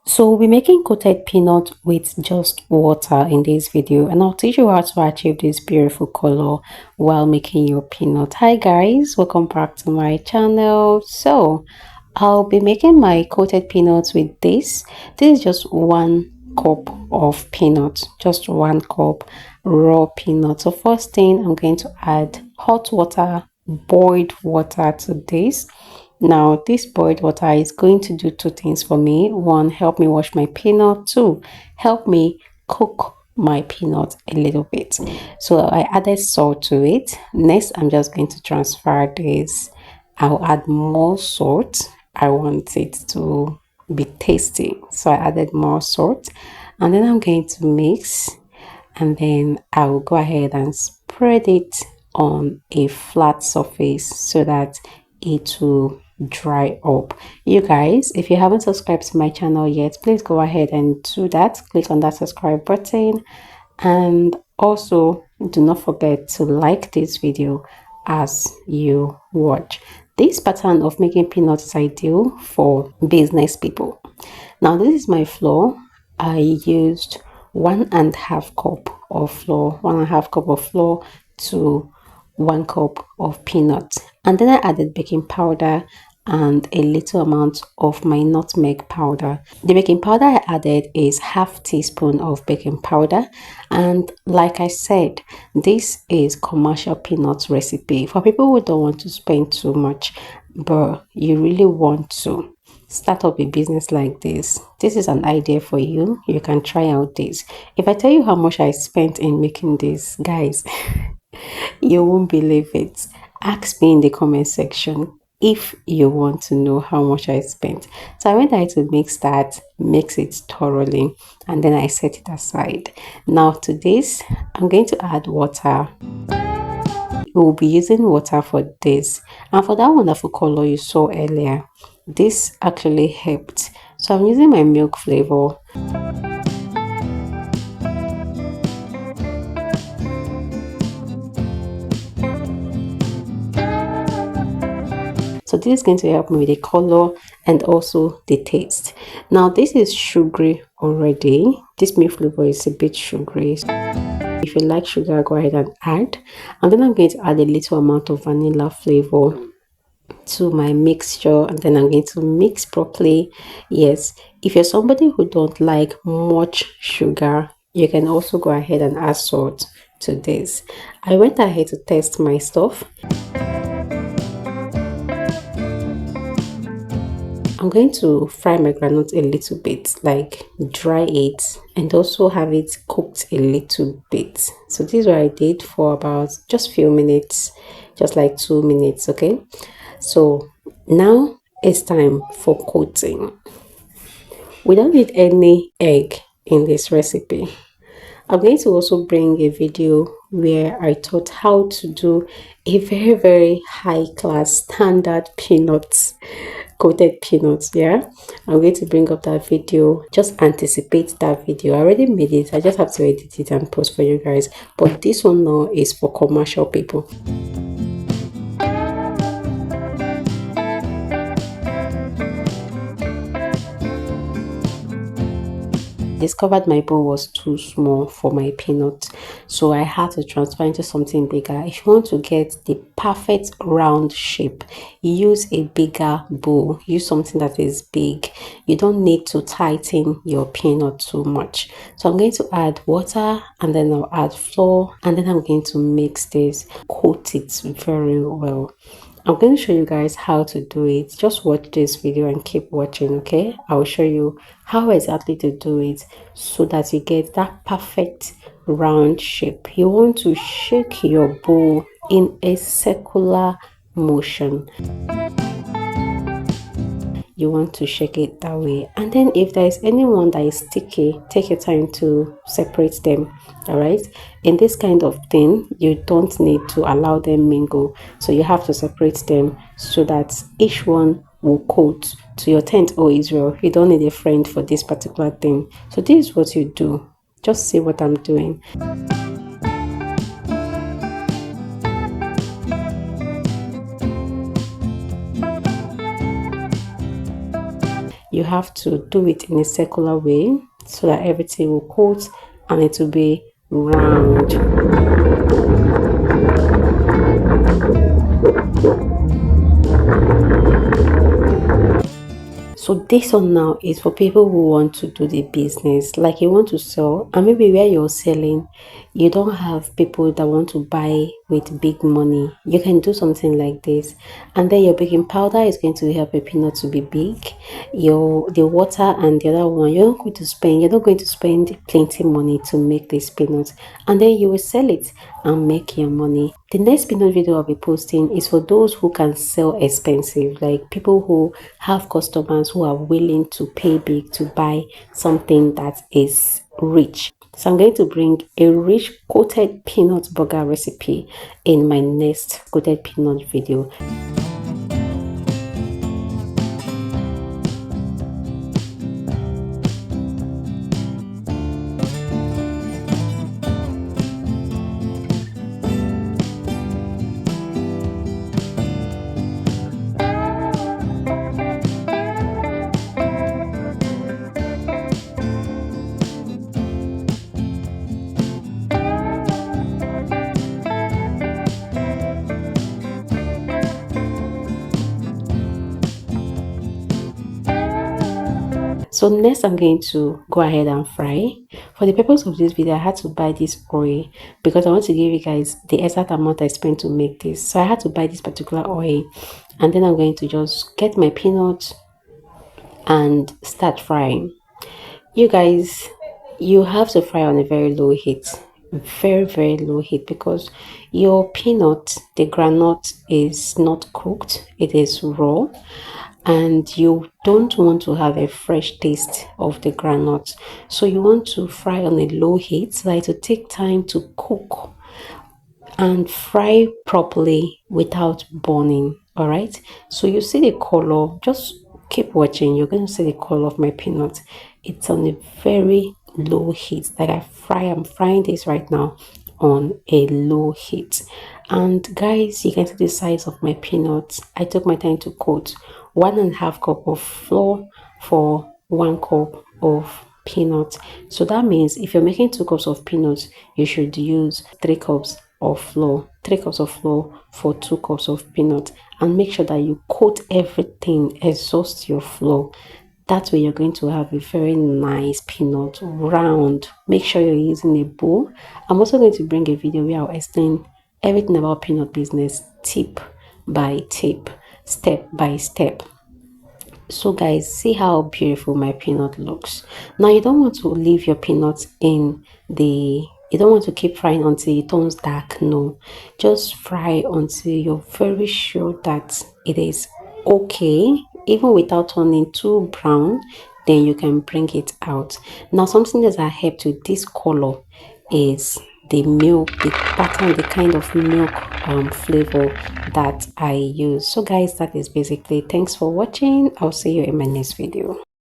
So we'll be making coated peanut with just water in this video, and I'll teach you how to achieve this beautiful color while making your peanut. Hi guys, welcome back to my channel. So I'll be making my coated peanuts with this. This is just 1 cup of peanuts, just 1 cup raw peanuts. So first thing, I'm going to add hot water, boiled water to this. Now, this boiled water is going to do 2 things for me. 1, help me wash my peanut. 2, help me cook my peanut a little bit. So I added salt to it. Next, I'm just going to transfer this. I'll add more salt. I want it to be tasty. So I added more salt. And then I'm going to mix. And then I will go ahead and spread it on a flat surface so that it will dry up. You guys, if you haven't subscribed to my channel yet, please go ahead and do that. Click on that subscribe button, and also do not forget to like this video as you watch. This pattern of making peanuts is ideal for business people. Now this is my flour. I used 1.5 cup of flour, 1.5 cup of flour to 1 cup of peanuts, and then I added baking powder and a little amount of my nutmeg powder. The baking powder I added is 1/2 teaspoon of baking powder, and like I said, this is commercial peanuts recipe for people who don't want to spend too much, but you really want to start up a business like this. This is an idea for you. You can try out this. If I tell you how much I spent in making this, guys, you won't believe it. Ask me in the comment section if you want to know how much I spent. So I went ahead to mix it thoroughly, and then I set it aside. Now to this, I'm going to add water. We'll be using water for this, and for that wonderful color you saw earlier, this actually helped. So I'm using my milk flavor. So this is going to help me with the color and also the taste. Now this is sugary already. This milk flavor is a bit sugary. If you like sugar, go ahead and add. And then I'm going to add a little amount of vanilla flavor to my mixture, and then I'm going to mix properly. Yes, if you're somebody who don't like much sugar, you can also go ahead and add salt to this. I went ahead to test my stuff. I'm going to fry my groundnut a little bit, like dry it and also have it cooked a little bit. So this is what I did for about just few minutes, just like 2 minutes. Okay, so now it's time for coating. We don't need any egg in this recipe. I'm going to also bring a video where I taught how to do a very high class standard peanuts, coated peanuts. Yeah, I'm going to bring up that video. Just anticipate that video. I already made it. I just have to edit it and post for you guys, but this one now is for commercial people. Discovered my bowl was too small for my peanut, so I had to transfer into something bigger. If you want to get the perfect round shape, use a bigger bowl. Use something that is big. You don't need to tighten your peanut too much. So I'm going to add water, and then I'll add flour, and then I'm going to mix this, coat it very well. I'm going to show you guys how to do it. Just watch this video and keep watching. Okay, I will show you how exactly to do it so that you get that perfect round shape. You want to shake your bowl in a circular motion. You want to shake it that way, and then if there is anyone that is sticky, take your time to separate them. All right, in this kind of thing, you don't need to allow them mingle, so you have to separate them so that each one will coat to your tent. Oh Israel, you don't need a friend for this particular thing. So this is what you do. Just see what I'm doing. You have to do it in a circular way so that everything will coat and it will be round. So this one now is for people who want to do the business, like you want to sell, and maybe where you're selling, you don't have people that want to buy with big money. You can do something like this, and then your baking powder is going to help your peanut to be big. The water and the other one, you're not going to spend plenty money to make this peanut, and then you will sell it and make your money. The next peanut video I'll be posting is for those who can sell expensive, like people who have customers who are willing to pay big to buy something that is rich. So I'm going to bring a rich coated peanut burger recipe in my next coated peanut video. So next I'm going to go ahead and fry. For the purpose of this video, I had to buy this oil because I want to give you guys the exact amount I spent to make this. So I had to buy this particular oil, and then I'm going to just get my peanuts and start frying. You guys, you have to fry on a very low heat, very low heat, because your peanut, the groundnut, is not cooked, it is raw, and you don't want to have a fresh taste of the groundnut. So you want to fry on a low heat so that it will take time to cook and fry properly without burning. All right, so you see the color, just keep watching, you're going to see the color of my peanut. It's on a very low heat. Like I'm frying this right now on a low heat. And guys, you can see the size of my peanuts. I took my time to coat 1.5 cup of flour for 1 cup of peanuts. So that means if you're making 2 cups of peanuts, you should use 3 cups of flour. 3 cups of flour for 2 cups of peanuts. And make sure that you coat everything, exhaust your flour. That way you're going to have a very nice peanut, round. Make sure you're using a bowl. I'm also going to bring a video where I'll explain everything about peanut business, tip by tip, step by step. So guys, see how beautiful my peanut looks. Now you don't want to leave your peanuts in the, you don't want to keep frying until it turns dark. No, just fry until you're very sure that it is okay, even without turning too brown. Then you can bring it out. Now something that I helped with this color is the milk, the pattern, the kind of milk flavor that I use. So guys, that is basically, thanks for watching. I'll see you in my next video.